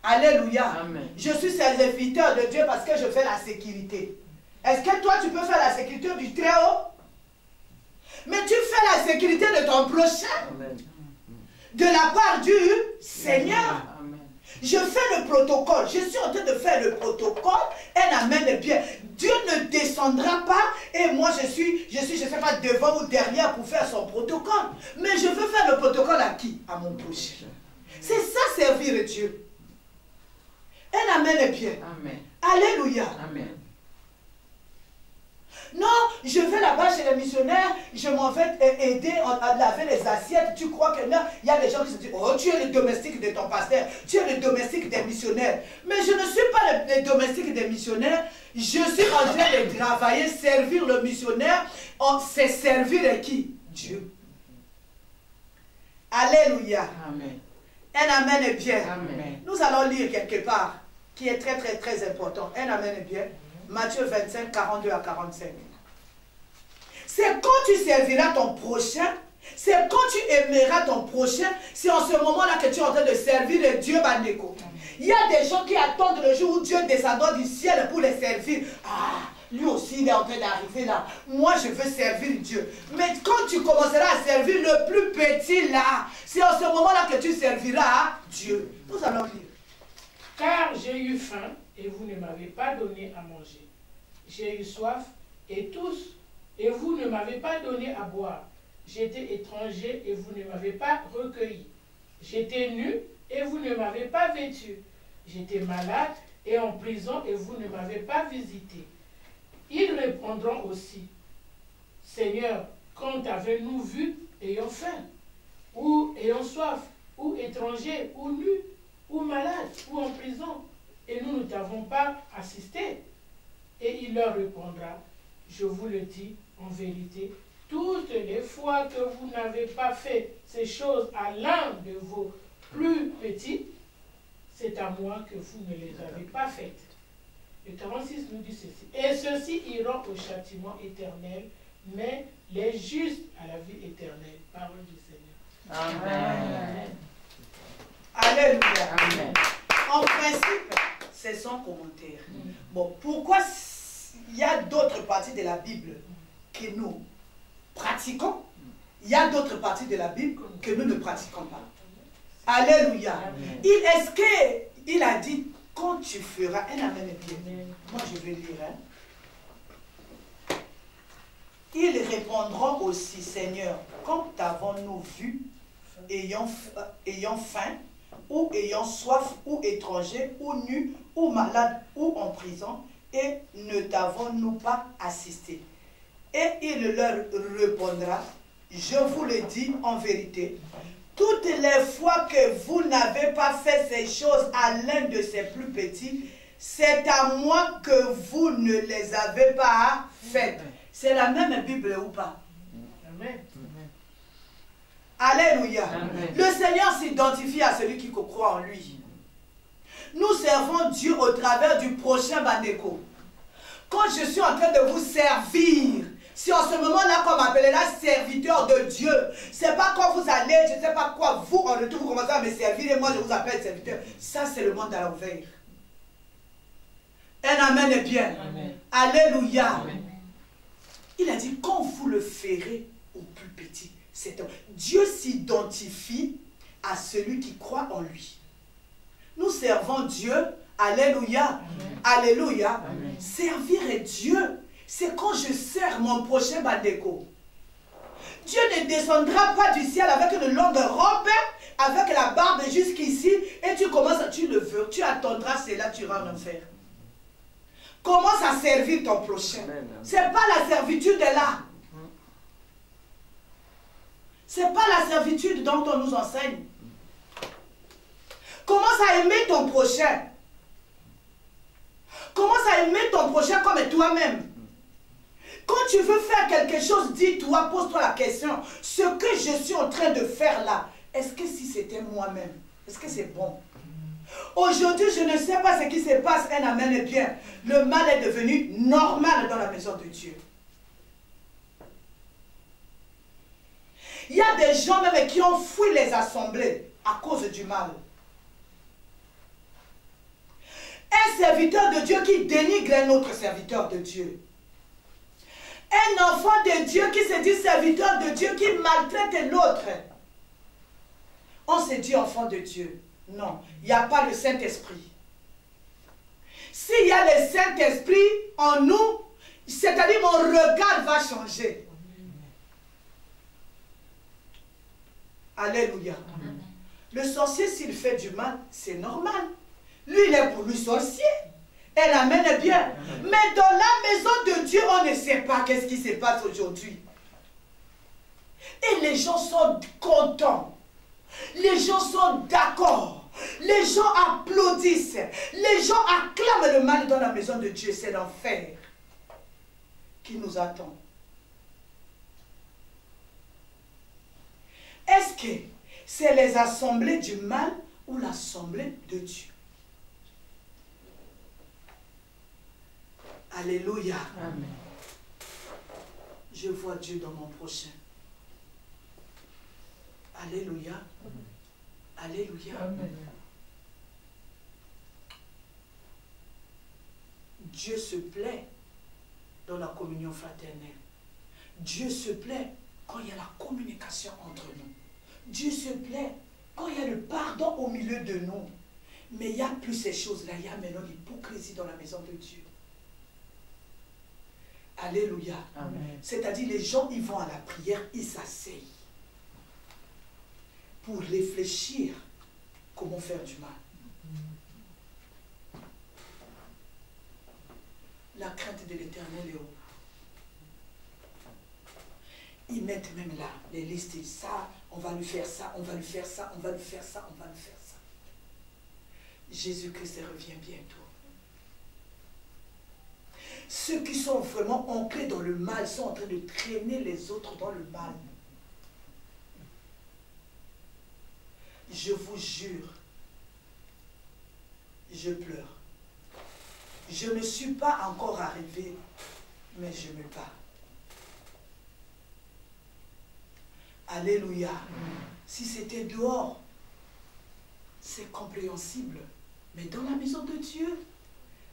Alléluia. Amen. Je suis serviteur de Dieu parce que je fais la sécurité. Est-ce que toi tu peux faire la sécurité du Très-Haut? Mais tu fais la sécurité de ton prochain. Amen. De la part du Seigneur. Amen. Je fais le protocole. Je suis en train de faire le protocole. Un amen bien. Dieu ne descendra pas et moi je sais pas devant ou derrière pour faire son protocole. Mais je veux faire le protocole à qui? À mon prochain. C'est ça servir Dieu. Un amen est bien. Amen. Alléluia. Amen. Non, je vais là-bas chez les missionnaires, je m'en vais aider à laver les assiettes. Tu crois que non, il y a des gens qui se disent, oh, tu es le domestique de ton pasteur, tu es le domestique des missionnaires. Mais je ne suis pas le domestique des missionnaires, je suis en train de travailler, servir le missionnaire. C'est servir qui? Dieu. Alléluia. Amen. Un amen est bien. Amen. Nous allons lire quelque part, qui est très très très important. Un amen est bien. Matthieu 25, 42 à 45. C'est quand tu serviras ton prochain, c'est quand tu aimeras ton prochain, c'est en ce moment-là que tu es en train de servir Dieu Bandeko. Il y a des gens qui attendent le jour où Dieu descendra du ciel pour les servir. Ah, lui aussi il est en train d'arriver là. Moi je veux servir Dieu. Mais quand tu commenceras à servir le plus petit là, c'est en ce moment-là que tu serviras Dieu. Nous allons lire. Car j'ai eu faim et vous ne m'avez pas donné à manger. J'ai eu soif et vous ne m'avez pas donné à boire. J'étais étranger et vous ne m'avez pas recueilli. J'étais nu et vous ne m'avez pas vêtu. J'étais malade et en prison et vous ne m'avez pas visité. Ils répondront aussi, Seigneur, quand t'avais-nous vu ayant faim, ou ayant soif, ou étranger, ou nu, ou malade, ou en prison, et nous ne t'avons pas assisté. Et il leur répondra, je vous le dis en vérité, toutes les fois que vous n'avez pas fait ces choses à l'un de vos plus petits, c'est à moi que vous ne les avez pas faites. Le 46 nous dit ceci. Et ceux-ci iront au châtiment éternel, mais les justes à la vie éternelle. Parole du Seigneur. Amen. Alléluia. Amen. En principe, c'est son commentaire. Bon, pourquoi il y a d'autres parties de la Bible que nous pratiquons? Il y a d'autres parties de la Bible que nous ne pratiquons pas. Alléluia. Est-ce qu'il a dit, quand tu feras un amen bien? Moi, je vais lire. Ils répondront aussi, Seigneur, quand t'avons-nous vu, ayant faim, ou ayant soif, ou étranger, ou nu, ou malade, ou en prison, et ne t'avons-nous pas assisté? Et il leur répondra, je vous le dis en vérité, toutes les fois que vous n'avez pas fait ces choses à l'un de ces plus petits, c'est à moi que vous ne les avez pas faites. C'est la même Bible ou pas? Amen. Alléluia. Amen. Le Seigneur s'identifie à celui qui croit en lui. Nous servons Dieu au travers du prochain Bandeko. Quand je suis en train de vous servir, si en ce moment-là, qu'on m'appellera serviteur de Dieu, c'est pas quand vous allez, je ne sais pas quoi, vous en retour, vous commencez à me servir et moi je vous appelle serviteur. Ça, c'est le monde à l'envers. Un amen est bien. Amen. Alléluia. Amen. Il a dit, quand vous le ferez au plus petit, c'est Dieu s'identifie à celui qui croit en lui. Nous servons Dieu. Alléluia. Amen. Alléluia. Amen. Servir Dieu, c'est quand je sers mon prochain Bandeko. Dieu ne descendra pas du ciel avec une longue robe, avec la barbe jusqu'ici, et tu commences, tu le veux, tu attendras cela, tu iras en enfer. Commence à servir ton prochain. Ce n'est pas la servitude là. Ce n'est pas la servitude dont on nous enseigne. Commence à aimer ton prochain. Commence à aimer ton prochain comme toi-même. Quand tu veux faire quelque chose, dis-toi, pose-toi la question. Ce que je suis en train de faire là, est-ce que si c'était moi-même, est-ce que c'est bon? Aujourd'hui, je ne sais pas ce qui se passe. Un amen est bien. Le mal est devenu normal dans la maison de Dieu. Il y a des gens même qui ont fui les assemblées à cause du mal. Un serviteur de Dieu qui dénigre un autre serviteur de Dieu. Un enfant de Dieu qui se dit serviteur de Dieu, qui maltraite l'autre. On se dit enfant de Dieu. Non, il n'y a pas le Saint-Esprit. S'il y a le Saint-Esprit en nous, c'est-à-dire mon regard va changer. Alléluia. Amen. Le sorcier, s'il fait du mal, c'est normal. Lui, il est pour lui sorcier. Elle amène bien. Mais dans la maison de Dieu, on ne sait pas qu'est-ce qui se passe aujourd'hui. Et les gens sont contents. Les gens sont d'accord. Les gens applaudissent. Les gens acclament le mal dans la maison de Dieu. C'est l'enfer qui nous attend. Est-ce que c'est les assemblées du mal ou l'assemblée de Dieu? Alléluia. Amen. Je vois Dieu dans mon prochain. Alléluia. Alléluia. Amen. Dieu se plaît dans la communion fraternelle. Dieu se plaît quand il y a la communication entre nous. Dieu se plaît quand il y a le pardon au milieu de nous. Mais il n'y a plus ces choses-là. Il y a maintenant l'hypocrisie dans la maison de Dieu. Alléluia. C'est-à-dire les gens, ils vont à la prière, ils s'asseyent pour réfléchir comment faire du mal. La crainte de l'Éternel est où? Ils mettent même là les listes. Ça, On va lui faire ça, on va lui faire ça, on va lui faire ça, on va lui faire ça. Jésus-Christ revient bientôt. Ceux qui sont vraiment ancrés dans le mal sont en train de traîner les autres dans le mal. Je vous jure, je pleure. Je ne suis pas encore arrivé, mais je me bats. Alléluia. Si c'était dehors, c'est compréhensible. Mais dans la maison de Dieu,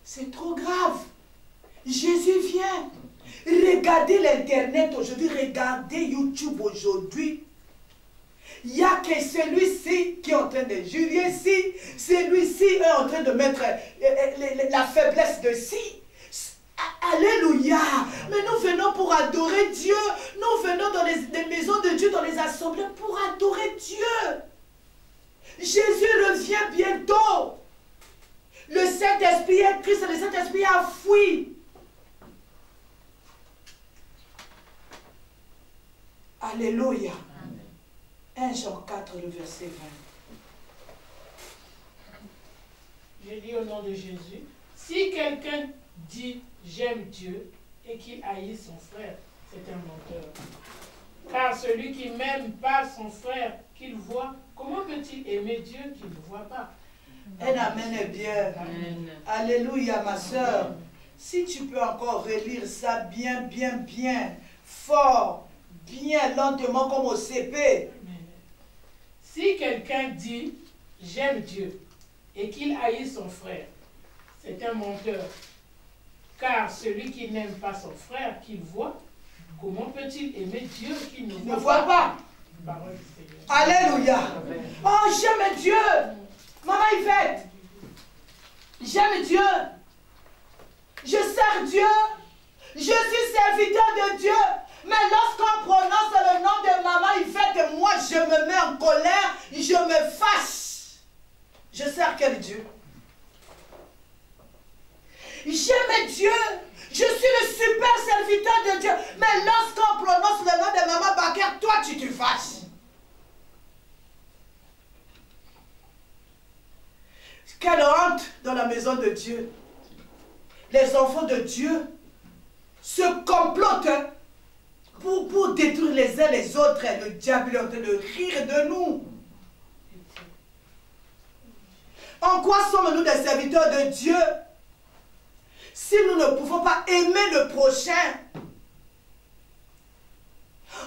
c'est trop grave. Jésus vient. Regardez l'Internet aujourd'hui, regardez YouTube aujourd'hui. Il n'y a que celui-ci qui est en train de jurer ci, celui-ci est en train de mettre la faiblesse de ci. Alléluia. Mais nous venons pour adorer Dieu. Nous venons dans les maisons de Dieu, dans les assemblées pour adorer Dieu. Jésus revient bientôt. Le Saint-Esprit est triste, le Saint-Esprit a fui. Alléluia. 1 Jean 4, le verset 20. Je lis au nom de Jésus. Si quelqu'un dit « j'aime Dieu » et qu'il haït son frère, c'est un menteur. Car celui qui n'aime pas son frère qu'il voit, comment peut-il aimer Dieu qu'il ne voit pas? Un amen est bien. Amen. Alléluia, ma soeur. Si tu peux encore relire ça bien, bien, bien, fort, bien, lentement, comme au CP. Si quelqu'un dit « j'aime Dieu » et qu'il haït son frère, c'est un menteur. Car celui qui n'aime pas son frère qu'il voit, comment peut-il aimer Dieu qu'il ne voit pas? Parole du Seigneur. Alléluia. Oh, j'aime Dieu. Maman Yvette, j'aime Dieu. Je sers Dieu. Je suis serviteur de Dieu. Mais lorsqu'on prononce le nom de Maman Yvette, moi je me mets en colère, je me fâche. Je sers quel Dieu? J'aime Dieu. Je suis le super serviteur de Dieu. Mais lorsqu'on prononce le nom de Maman Baker, toi tu te fâches. Quelle honte dans la maison de Dieu. Les enfants de Dieu se complotent pour détruire les uns les autres. Le diable est en train de rire de nous. En quoi sommes-nous des serviteurs de Dieu si nous ne pouvons pas aimer le prochain?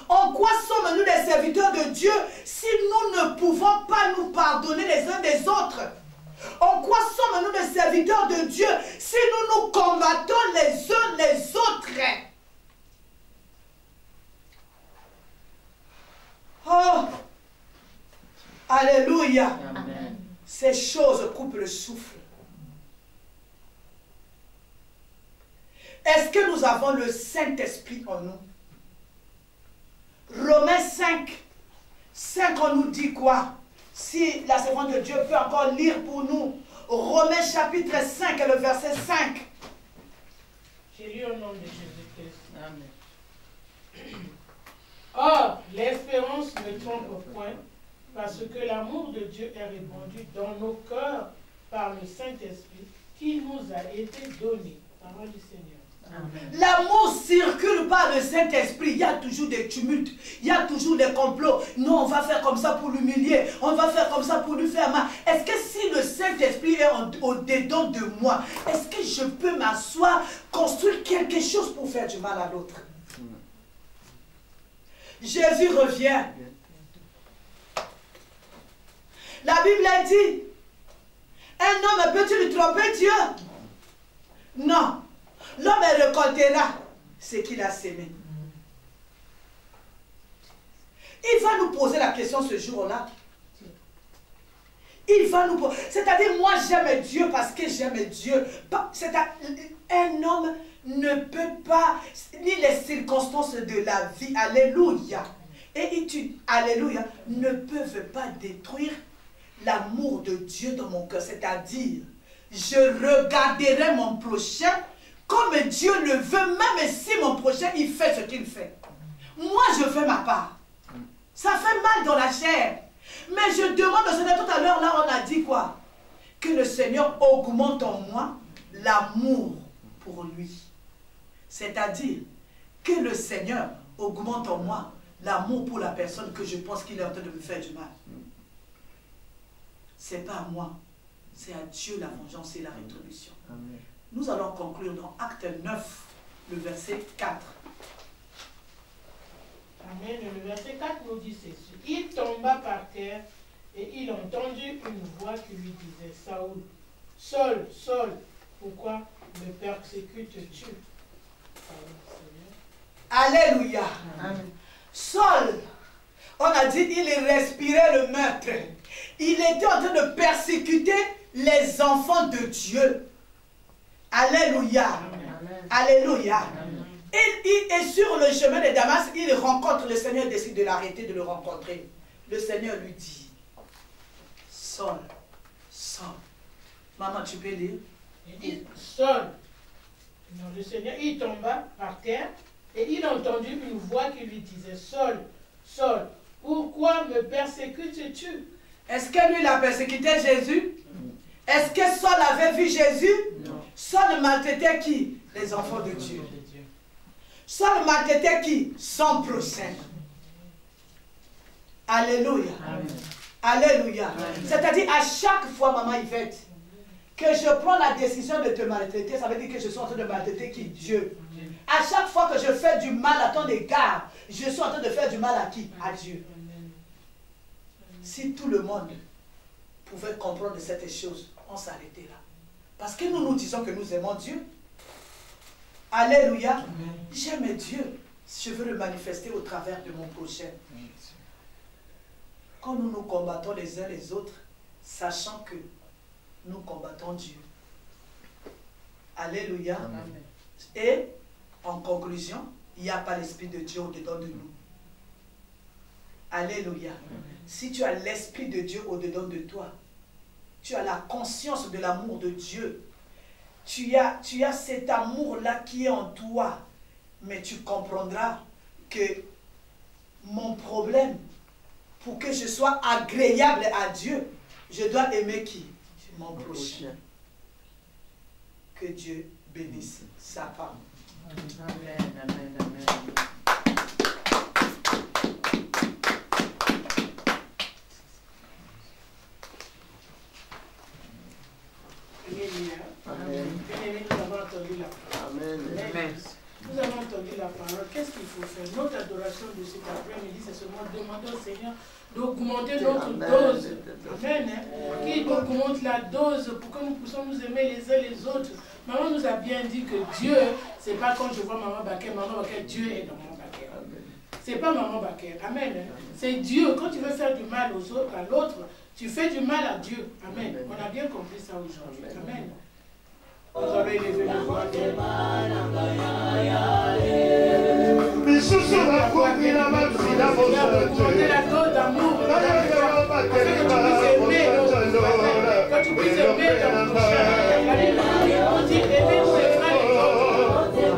En quoi sommes-nous des serviteurs de Dieu si nous ne pouvons pas nous pardonner les uns des autres? En quoi sommes-nous des serviteurs de Dieu si nous nous combattons les uns les autres? Oh, alléluia. Amen. Ces choses coupent le souffle. Est-ce que nous avons le Saint-Esprit en nous? Romains 5, on nous dit quoi? Si la servante de Dieu peut encore lire pour nous. Romains chapitre 5, le verset 5. J'ai lu au nom de Jésus-Christ. Amen. Or, l'espérance ne trompe point, parce que l'amour de Dieu est répandu dans nos cœurs par le Saint-Esprit qui nous a été donné. Parole du Seigneur. Amen. L'amour circule par le Saint-Esprit. Il y a toujours des tumultes. Il y a toujours des complots. Non, on va faire comme ça pour l'humilier. On va faire comme ça pour lui faire mal. Est-ce que si le Saint-Esprit est au-dedans de moi, est-ce que je peux m'asseoir, construire quelque chose pour faire du mal à l'autre? Jésus revient. La Bible a dit, un homme peut-il tromper Dieu? Non. L'homme récoltera ce qu'il a sémé. Il va nous poser la question ce jour-là. Il va nous poser. C'est-à-dire, moi j'aime Dieu parce que j'aime Dieu. Un homme ne peut pas, ni les circonstances de la vie, alléluia, alléluia, ne peuvent pas détruire l'amour de Dieu dans mon cœur. C'est-à-dire, je regarderai mon prochain comme Dieu le veut, même si mon prochain, il fait ce qu'il fait. Moi, je fais ma part. Ça fait mal dans la chair. Mais je demande au Seigneur, tout à l'heure, là, on a dit quoi? Que le Seigneur augmente en moi l'amour pour lui. C'est-à-dire que le Seigneur augmente en moi l'amour pour la personne que je pense qu'il est en train de me faire du mal. Ce n'est pas à moi, c'est à Dieu la vengeance et la rétribution. Amen. Nous allons conclure dans Acte 9, le verset 4. Amen. Le verset 4 nous dit ceci. Il tomba par terre et il entendit une voix qui lui disait, Saoul, Saul, Saul, pourquoi me persécutes-tu? Alléluia. Amen. Saul, on a dit, il respirait le meurtre. Il était en train de persécuter les enfants de Dieu. Alléluia. Amen. Alléluia. Et sur le chemin de Damas, il rencontre le Seigneur, décide de l'arrêter, de le rencontrer. Le Seigneur lui dit, Saul, Saul. Maman, tu peux lire? Il dit, Saul. Non, le Seigneur, il tomba par terre et il entendit une voix qui lui disait, Saul, Saul, pourquoi me persécutes-tu? Est-ce que lui, il a persécuté Jésus? Est-ce que Saul avait vu Jésus? Non. Saul maltraitait qui? Les enfants de Dieu. Saul maltraitait qui? Son prochain. Alléluia. Amen. Alléluia. C'est-à-dire, à chaque fois, maman Yvette, que je prends la décision de te maltraiter, ça veut dire que je suis en train de maltraiter qui? Dieu. À chaque fois que je fais du mal à ton égard, je suis en train de faire du mal à qui? À Dieu. Si tout le monde pouvait comprendre cette chose, on s'arrêtait là. Parce que nous nous disons que nous aimons Dieu. Alléluia. J'aime Dieu. Je veux le manifester au travers de mon prochain. Quand nous nous combattons les uns les autres, sachant que nous combattons Dieu. Alléluia. Amen. Et en conclusion, il n'y a pas l'Esprit de Dieu au-dedans de nous. Alléluia. Si tu as l'Esprit de Dieu au-dedans de toi, tu as la conscience de l'amour de Dieu. Tu as cet amour-là qui est en toi. Mais tu comprendras que mon problème, pour que je sois agréable à Dieu, je dois aimer qui? Mon prochain. Que Dieu bénisse sa femme. Amen. Amen. Amen. Bien-aimés, nous avons entendu la parole. Amen. Nous avons entendu la parole. Qu'est-ce qu'il faut faire? Notre adoration de cet après-midi, c'est seulement demander au Seigneur d'augmenter notre dose. Amen. Qu'il augmente la dose pour que nous puissions nous aimer les uns les autres. Maman nous a bien dit que Dieu, c'est pas quand je vois Maman Baker, Dieu est dans mon Baker. C'est pas Maman Baker. Amen. C'est Dieu. Quand tu veux faire du mal aux autres, à l'autre, tu fais du mal à Dieu. Amen. On a bien compris ça aujourd'hui. Amen. Vous avez élevé la voix. Augmenter la dose d'amour. Quand tu puisses aimer ton prochain. La Bible dit aimer tous les frères et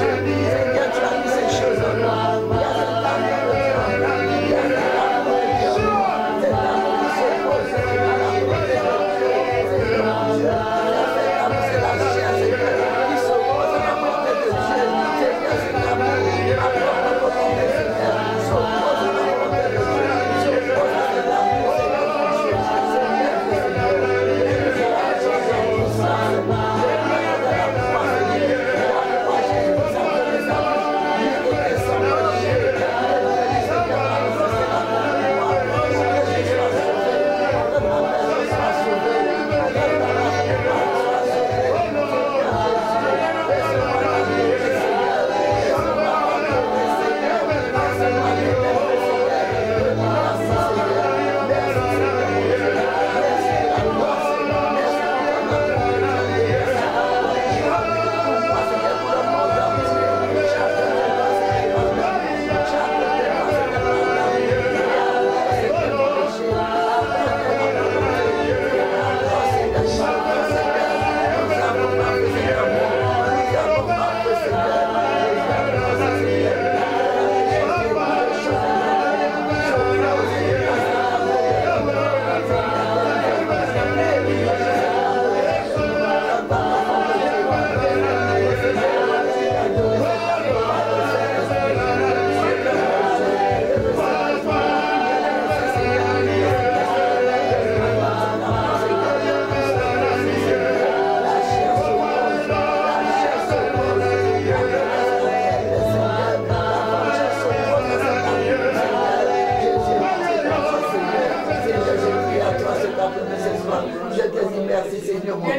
Seigneur, tu as mis ces choses en moi. Il y a cet amour de Dieu. Il y a cet amour de Dieu. Cet amour qui s'oppose à la volonté de Dieu. Seigneur mon Dieu. Cet amour, c'est la chair, Seigneur, qui s'oppose à la volonté de Dieu. Seigneur, cet amour, ma propre volonté, Seigneur, s'oppose à la volonté de Dieu. S'oppose à cet amour, Seigneur mon Dieu. Seigneur, merci Seigneur mon Dieu.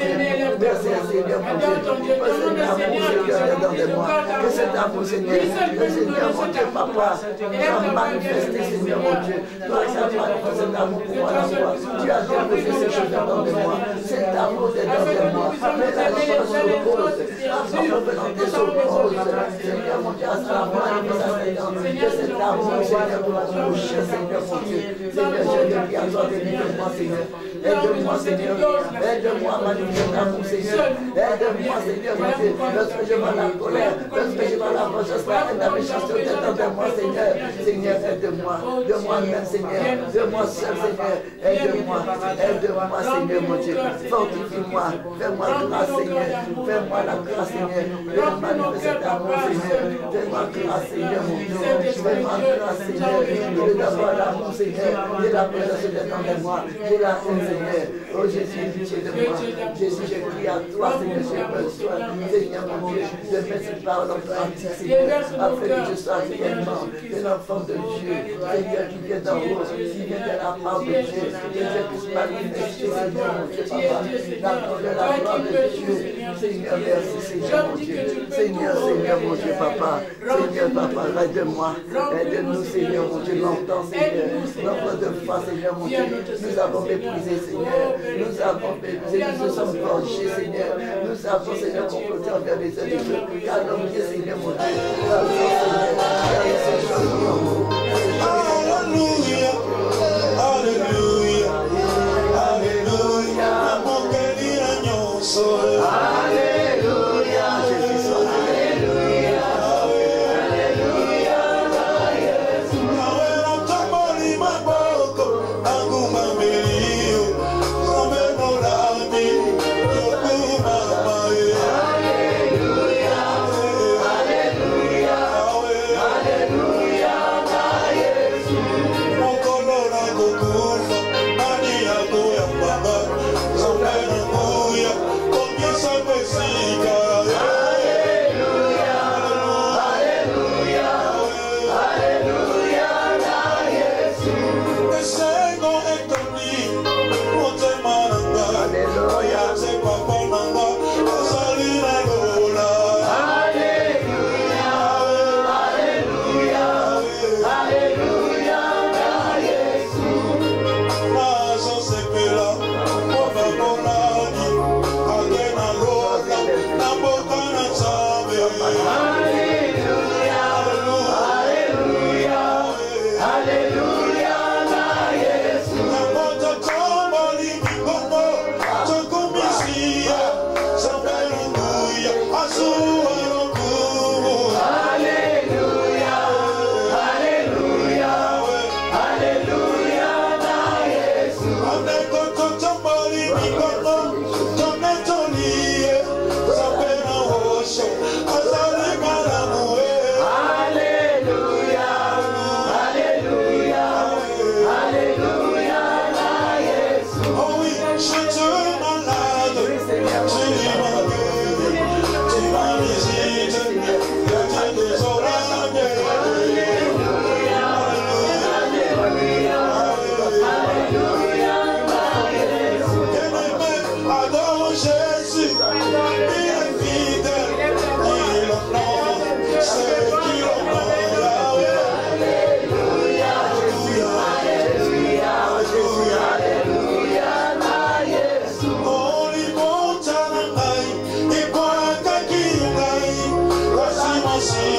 Merci Seigneur mon Dieu. Que cet amour Seigneur, que Seigneur mon Dieu, Papa, doit manifester Seigneur mon Dieu. Doit manifester cet amour pour moi la foi. Tu as déposé ces choses dans de moi. Cet amour est dans de moi. Mais la chose s'oppose. La volonté s'oppose. Seigneur mon Dieu, à sa manifestation de cet amour Seigneur pour la bouche. Seigneur mon Dieu. Seigneur, je te prie à toi de délivrer-moi Seigneur. Aide-moi Seigneur. Aide-moi à manifester l'amour Seigneur. Aide-moi Seigneur mon Dieu. Lorsque je vois la colère, lorsque je vois la vengeance, la méchanceté de moi Seigneur. Seigneur, aide-moi. De moi-même Seigneur. De moi seul Seigneur. Aide-moi. Aide-moi Seigneur mon Dieu. Fortifie-moi. Fais-moi grâce Seigneur. Fais-moi la grâce Seigneur. De manifester l'amour Seigneur. Fais-moi grâce Seigneur mon Dieu. Fais-moi grâce Seigneur. De d'avoir l'amour Seigneur. De la présence de moi. De la haine Seigneur. Oh Jésus, pitié de moi. Jésus, je crie à toi Seigneur. J'ai besoin Seigneur mon Dieu. De mettre cette parole en pratique Seigneur. Afin que je sois réellement un enfant de Dieu. Seigneur qui vient d'en haut. Qui vient de la part de Dieu. Que Dieu puisse manifester Seigneur mon Dieu. La gloire de Dieu. Seigneur, merci Seigneur mon Dieu. Seigneur, Seigneur mon Dieu, Papa. Seigneur, Papa, aide-moi. Aide-nous, Seigneur mon Dieu, longtemps, Seigneur. Nombre de fois, Seigneur mon Dieu, nous avons méprisé, Seigneur. Nous avons méprisé, nous nous sommes gorgés, Seigneur. Nous avons, Seigneur, comploté envers les uns des autres. Calomnié, Seigneur mon Dieu. Alléluia. Alléluia. Alléluia. Mon guérison soit. Alléluia, Jésus soit. Alléluia. Alléluia. Alléluia. Jésus.